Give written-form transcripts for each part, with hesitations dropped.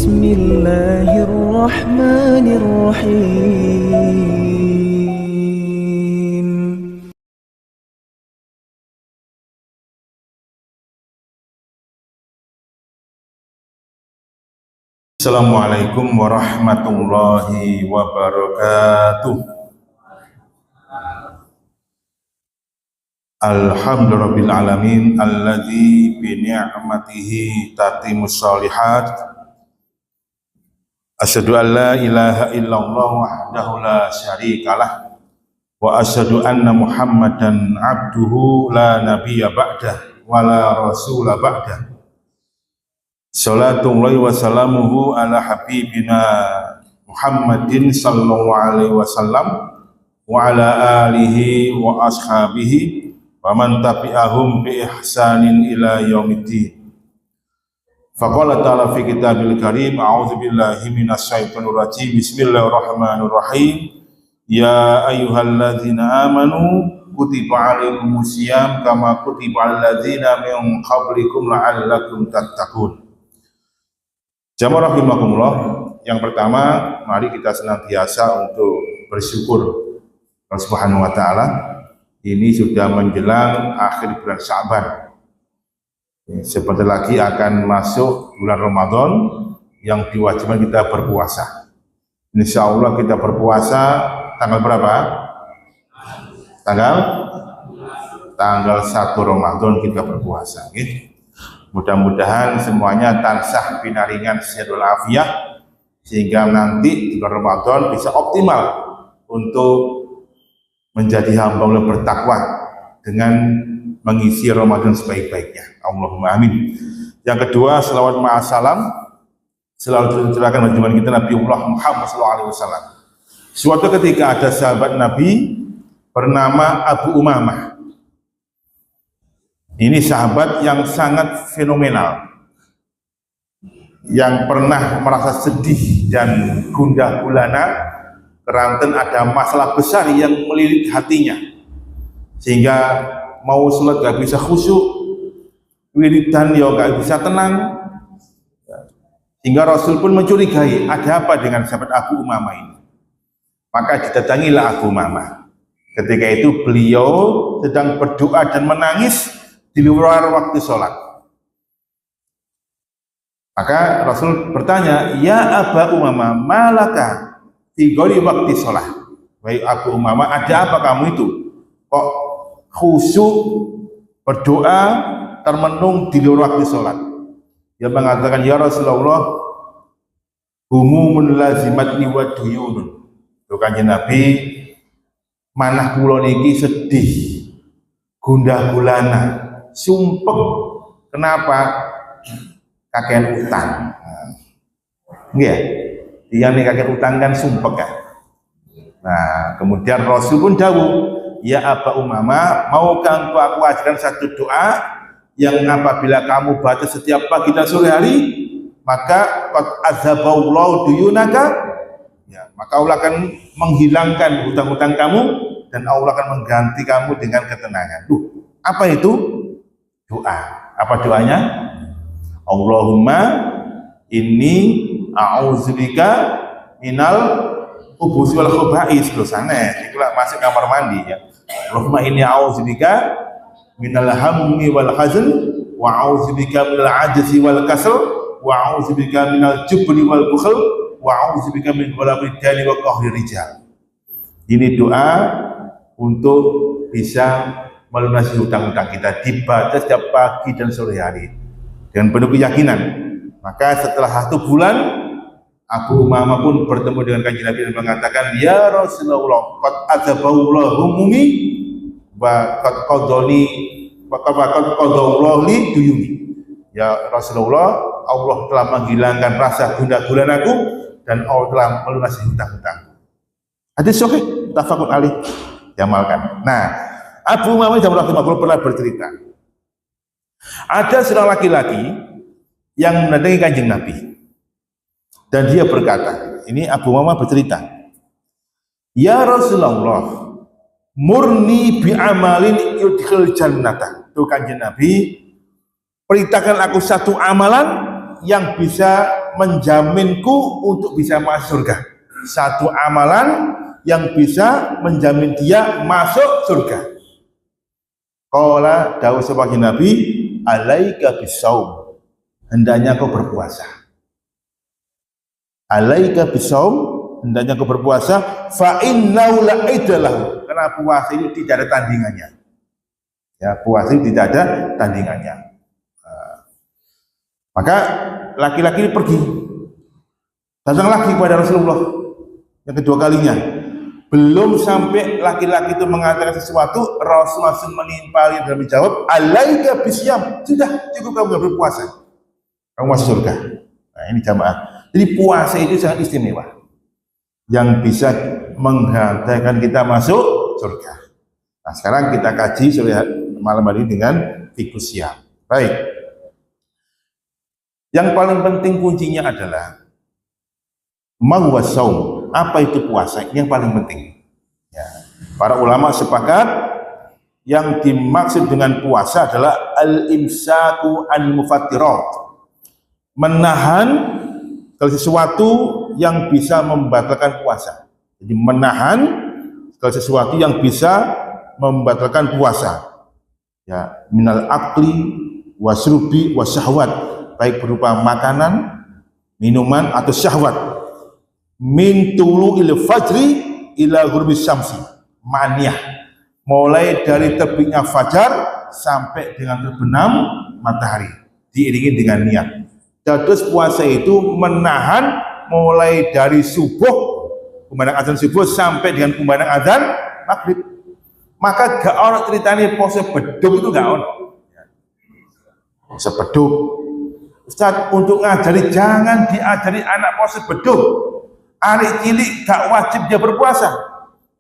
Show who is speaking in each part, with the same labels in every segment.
Speaker 1: Bismillahirrahmanirrahim.
Speaker 2: Assalamualaikum warahmatullahi wabarakatuh. Alhamdulillahirabbil alamin alladzi bi ni'matihi tatimmus shalihat. Asyhadu an la ilaha illallah wahdahu la syarikalah wa asyhadu anna Muhammadan abduhu la nabiyya ba'dah wa la rasula ba'dah. Salatullahi wa salamuhu ala habibina Muhammadin sallallahu alaihi wasallam wa ala alihi wa ashabihi wa man tabi'ahum bi ihsanin ila yaumiddin. Faqala ta'ala fi kitabil karim, a'udzu billahi minasy syaithanir rajim. Bismillahirrahmanirrahim. Ya ayyuhalladzina amanu kutiba alaikumus syiyam kama kutiba alal ladzina min qablikum la'allakum tattaqun. Jamaah rahimakumullah, yang pertama mari kita senantiasa untuk bersyukur Allah Subhanahu wa taala. Ini sudah menjelang akhir bulan Sya'ban. Sebentar lagi akan masuk bulan Ramadan yang diwajibkan kita berpuasa. Insya Allah kita berpuasa tanggal berapa? Tanggal 1 Ramadan kita berpuasa. Mudah-mudahan semuanya tansah pinaringan sehat walafiat sehingga nanti di bulan Ramadan bisa optimal untuk menjadi hamba yang bertakwa dengan mengisi Ramadan sebaik-baiknya. Allahumma amin. Yang kedua, selawat ma'asalam selalu tercurahkan bagi kita Nabiullah Muhammad SAW. Suatu ketika ada sahabat Nabi bernama Abu Umamah. Ini sahabat yang sangat fenomenal, yang pernah merasa sedih dan gundah gulana keranten ada masalah besar yang melilit hatinya, sehingga mau sholat gak bisa khusyuk, wiridan ya gak bisa tenang, sehingga Rasul pun mencurigai ada apa dengan sahabat Abu Umamah ini. Maka didatangilah Abu Umamah. Ketika itu beliau sedang berdoa dan menangis di luar waktu sholat. Maka Rasul bertanya, ya Abu Umamah, malaka fi ghairi waktu sholat. Wahai Abu Umamah, ada apa kamu itu? Kok khusyuk berdoa termenung di luar waktu sholat? Dia mengatakan, ya Rasulullah, humumun lazimatni wa duyunun. Kanjeng Nabi, manah kula niki sedih, gundah gulana, sumpek. Kenapa? Kakean utang. Nggih, yang nih kakean utang kan sumpek kan. Nah, kemudian Rasul pun dawuh, ya Abu Umamah, maukah engkau aku ajarkan satu doa yang apabila kamu baca setiap pagi dan sore hari, maka qad azhaballahu duyunaka, ya, maka Allah akan menghilangkan hutang-hutang kamu dan Allah akan mengganti kamu dengan ketenangan. Apa itu? Doa. Apa doanya? Allahumma inni a'udzubika minal khubuthi wal khaba'is. Dosane iku lak masuk kamar mandi ya. Allahumma inni a'udzubika minal hammi wal hazn wa a'udzubika minal ajzi wal kasal wa a'udzubika minal jubni wal bukhl wa a'udzubika min ghalabil dani wa qahri rijal. Ini doa untuk bisa melunasi hutang-hutang kita, dibaca setiap pagi dan sore hari dengan penuh keyakinan. Maka setelah 1 bulan, Abu Umamah pun bertemu dengan Kanjeng Nabi dan mengatakan, ya Rasulullah, qad adzabullahu humumi wa qad qadani wa qad qadallahu li duyuni. Ya Rasulullah, Allah telah menghilangkan rasa gundah gulanaku dan Allah telah melunasi hutang-hutang. Hadis sahih muttafaqun alaih, diamalkan. Nah, Abu Umamah pernah bercerita, ada seorang laki-laki yang mendatangi Kanjeng Nabi dan dia berkata, ini Abu Umamah bercerita, ya Rasulullah, murni bi amalin yudkhil jannata. Itu Kanjeng Nabi, perintahkan aku satu amalan yang bisa menjaminku untuk bisa masuk surga. Satu amalan yang bisa menjamin dia masuk surga. Qala dawuh sebagai Nabi, alaika bisaum, hendaknya kau berpuasa. Alaika bisaum, hendaknya kau berpuasa. Fa innahu la idalahu, karena puasa itu tidak ada tandingannya. Ya, puasa itu tidak ada tandingannya. Maka laki-laki ini pergi, datang lagi kepada Rasulullah yang kedua kalinya. Belum sampai laki-laki itu mengatakan sesuatu, Rasulullah menimpali dan menjawab, alaika bisyam, sudah cukup kamu berpuasa, kamu masuk surga. Nah ini jamaah. Jadi puasa itu sangat istimewa, yang bisa menghantarkan kita masuk surga. Nah sekarang kita kaji sore malam hari dengan tikus siam. Baik. Yang paling penting kuncinya adalah ma'wasaum, apa itu puasa? Yang paling penting. Ya. Para ulama sepakat yang dimaksud dengan puasa adalah al-imsaku an-mufattirat, menahan kalau sesuatu yang bisa membatalkan puasa. Jadi menahan kalau sesuatu yang bisa membatalkan puasa. Ya, minal akli wasrubi wasyahwat, baik berupa makanan, minuman atau syahwat. Min tulu'il fajri ila ghurubis syamsi, maniyah, mulai dari terbitnya fajar sampai dengan terbenam matahari, diiringi dengan niat. Terus puasa itu menahan mulai dari subuh, kumandang azan subuh sampai dengan kumandang azan maghrib. Maka gak ono ceritanya puasa beduk itu gak ono. Puasa beduk, Ustaz, untuk ngajari jangan diajari anak puasa beduk. Anak cilik gak wajib dia berpuasa.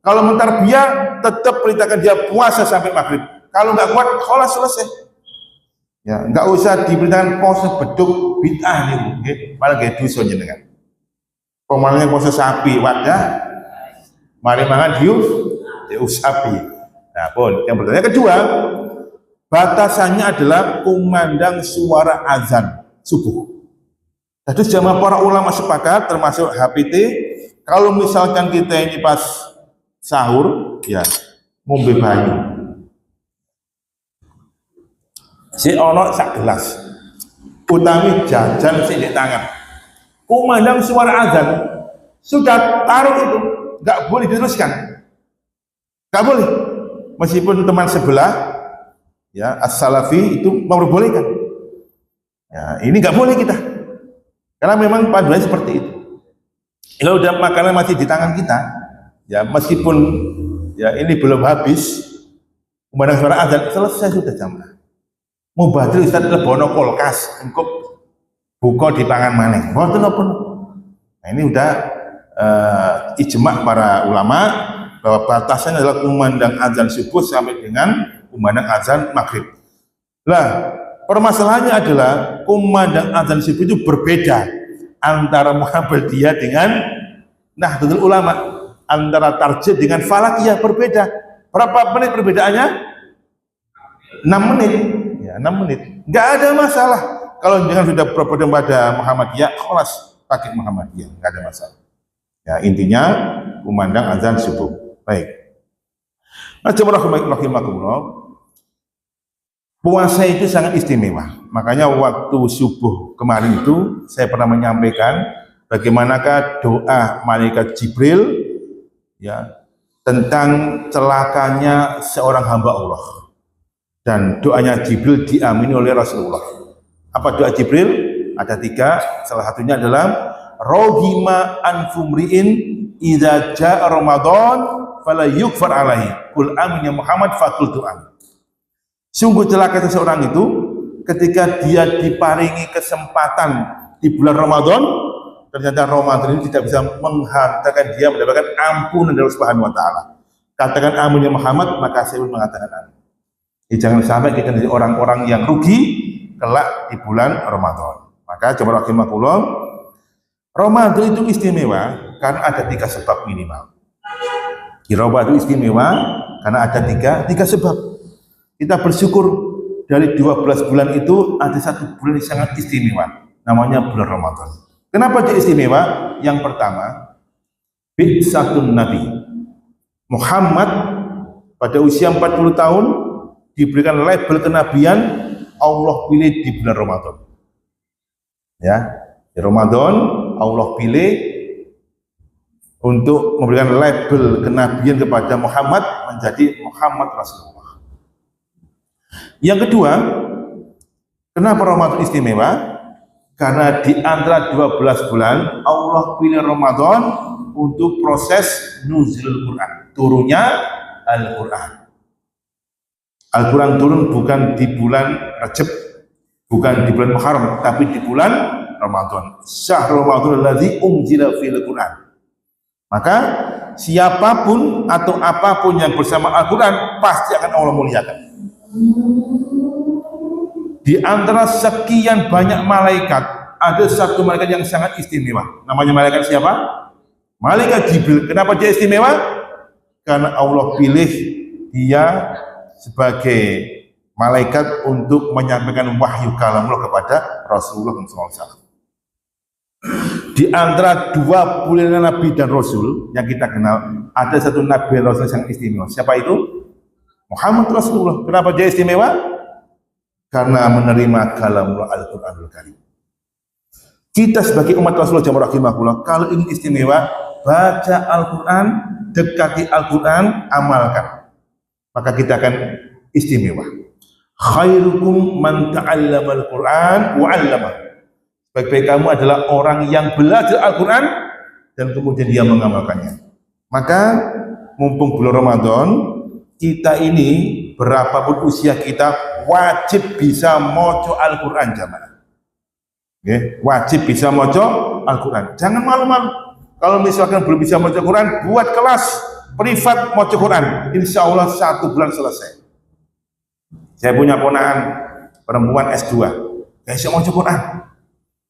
Speaker 2: Kalau mentarbiyah tetap perintahkan dia puasa sampai maghrib. Kalau nggak kuat, kholas selesai. Ya, nggak usah diperintahkan puasa beduk, bid'ah nih, malah kayak dosa jenengan. Pemalingnya puasa sapi, wadah, mari mangan dius sapi. Nah, pun yang pertanyaan kedua, batasannya adalah kumandang suara azan subuh. Jadi jamaah para ulama sepakat, termasuk HPT, kalau misalkan kita ini pas sahur, ya ngombe banyu, si ono sak gelas, utami jajan sih di tangan, kumandang suara azan, sudah taruh itu, nggak boleh diteruskan, nggak boleh, meskipun teman sebelah, ya as-salafi itu memperbolehkan. Ya, ini nggak boleh kita, karena memang panduannya seperti itu. Kalau udah makanan masih di tangan kita, ya meskipun ya ini belum habis, kumandang suara azan selesai sudah jamaah. Mubadil Ustaz lebono kulkas, engkau buka di tangan maneh. Mboten napa. Nah ini udah ijma para ulama bahwa batasannya adalah kumandang azan subuh sampai dengan kumandang azan maghrib. Lah permasalahannya adalah kumandang azan subuh itu berbeda antara Muhammadiyah dengan Nahdlatul Ulama, antara Tarjih dengan Falakiyah berbeda. Berapa menit perbedaannya? 6 menit. Ya, 6 menit. Enggak ada masalah. Kalau jangan sudah berpedoman pada Muhammadiyah, kelas pakai Muhammadiyah, enggak ada masalah. Ya, intinya kumandang azan subuh. Baik. Nah, rahimakumullah. Puasa itu sangat istimewa. Makanya waktu subuh kemarin itu saya pernah menyampaikan bagaimanakah doa malaikat Jibril ya tentang celakanya seorang hamba Allah. Dan doanya Jibril diamini oleh Rasulullah. Apa doa Jibril? Ada 3, salah satunya adalah rohima anfumriin idza jaa Ramadan fala yukfar alaihi. Qul amin ya Muhammad faqul tu'am. Sungguh celaka seseorang itu ketika dia diparingi kesempatan di bulan Ramadan, ternyata Ramadan ini tidak bisa menghantarkan dia mendapatkan ampunan dari Allah Subhanahu wa taala. Katakan amin ya Muhammad, maka saya pun mengatakan amin. Jangan sampai kita menjadi orang-orang yang rugi kelak di bulan Ramadan. Maka coba rahimakumullah, Ramadan itu istimewa karena ada 3 sebab minimal. Ramadan itu istimewa karena ada 3 sebab. Kita bersyukur dari 12 bulan itu ada 1 bulan yang sangat istimewa, namanya bulan Ramadan. Kenapa dia istimewa? Yang pertama, bi'satun Nabi. Muhammad pada usia 40 tahun diberikan label kenabian, Allah pilih di bulan Ramadan. Ya, di Ramadan Allah pilih untuk memberikan label kenabian kepada Muhammad menjadi Muhammad Rasulullah. Yang kedua, kenapa Ramadan istimewa? Karena di antara 12 bulan Allah pilih Ramadan untuk proses nuzul Quran, turunnya Al-Quran. Al-Quran turun bukan di bulan Rajab, bukan di bulan Muharram, tapi di bulan Ramadan. Syahrul Ramadan alladzi unzila fil Quran. Maka siapapun atau apapun yang bersama Al-Quran pasti akan Allah muliakan. Di antara sekian banyak malaikat, ada satu malaikat yang sangat istimewa. Namanya malaikat siapa? Malaikat Jibril. Kenapa dia istimewa? Karena Allah pilih dia sebagai malaikat untuk menyampaikan wahyu kalamullah kepada Rasulullah SAW. Di antara 20 nabi dan rasul yang kita kenal, ada satu nabi dan rasul yang istimewa. Siapa itu? Muhammad Rasulullah. Kenapa dia istimewa? Karena menerima kalamullah Al-Quranul Karim. Kita sebagai umat Rasulullah jamaah rahimahullah, kalau ingin istimewa, baca Al-Quran, dekati Al-Quran, amalkan, maka kita akan istimewa. Khairukum man ta'allama Al-Quran wa 'allama. Sebaik-baik kamu adalah orang yang belajar Al-Quran dan kemudian dia mengamalkannya. Maka mumpung bulan Ramadan, kita ini berapapun usia kita wajib bisa maca Al-Quran jamaah. Okay. Wajib bisa maca Al-Quran. Jangan malu-malu. Kalau misalkan belum bisa maca Quran, buat kelas privat maca Quran. Insya Allah 1 bulan selesai. Saya punya ponakan perempuan S2, gak bisa maca Quran.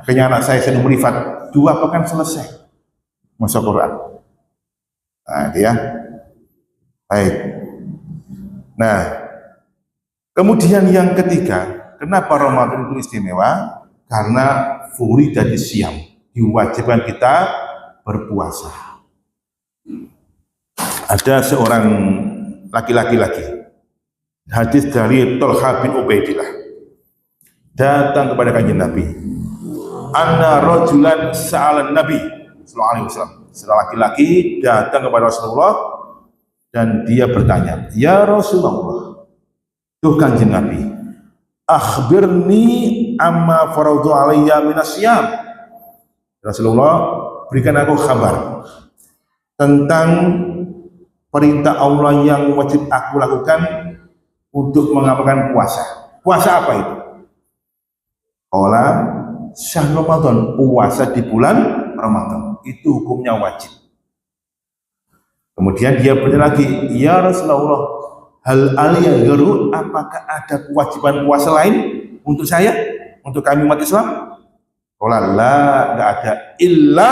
Speaker 2: Akhirnya anak saya sedang privat, 2 pekan selesai maca Quran. Nah, itu ya. Baik. Nah, kemudian yang ketiga, kenapa Ramadan itu istimewa? Karena furida disyam, diwajibkan kita berpuasa. Ada seorang laki-laki, hadis dari Thalha bin Ubaidillah, datang kepada kanjeng Nabi. Anna rajulan sa'alan Nabi sallallahu alaihi wasallam. Seorang laki-laki datang kepada Rasulullah dan dia bertanya, "Ya Rasulullah, tuh kanjeng Nabi, akhbirni amma faradu alayya minasyam." Rasulullah, berikan aku kabar tentang perintah Allah yang wajib aku lakukan untuk mengamalkan puasa. Puasa apa itu? Qala syahrul Ramadan, puasa di bulan Ramadan. Itu hukumnya wajib. Kemudian dia bertanya lagi, "Ya Rasulullah, hal aliyah garu, apakah ada kewajiban puasa lain untuk saya, untuk kami umat Islam?" Qala la, enggak ada, illa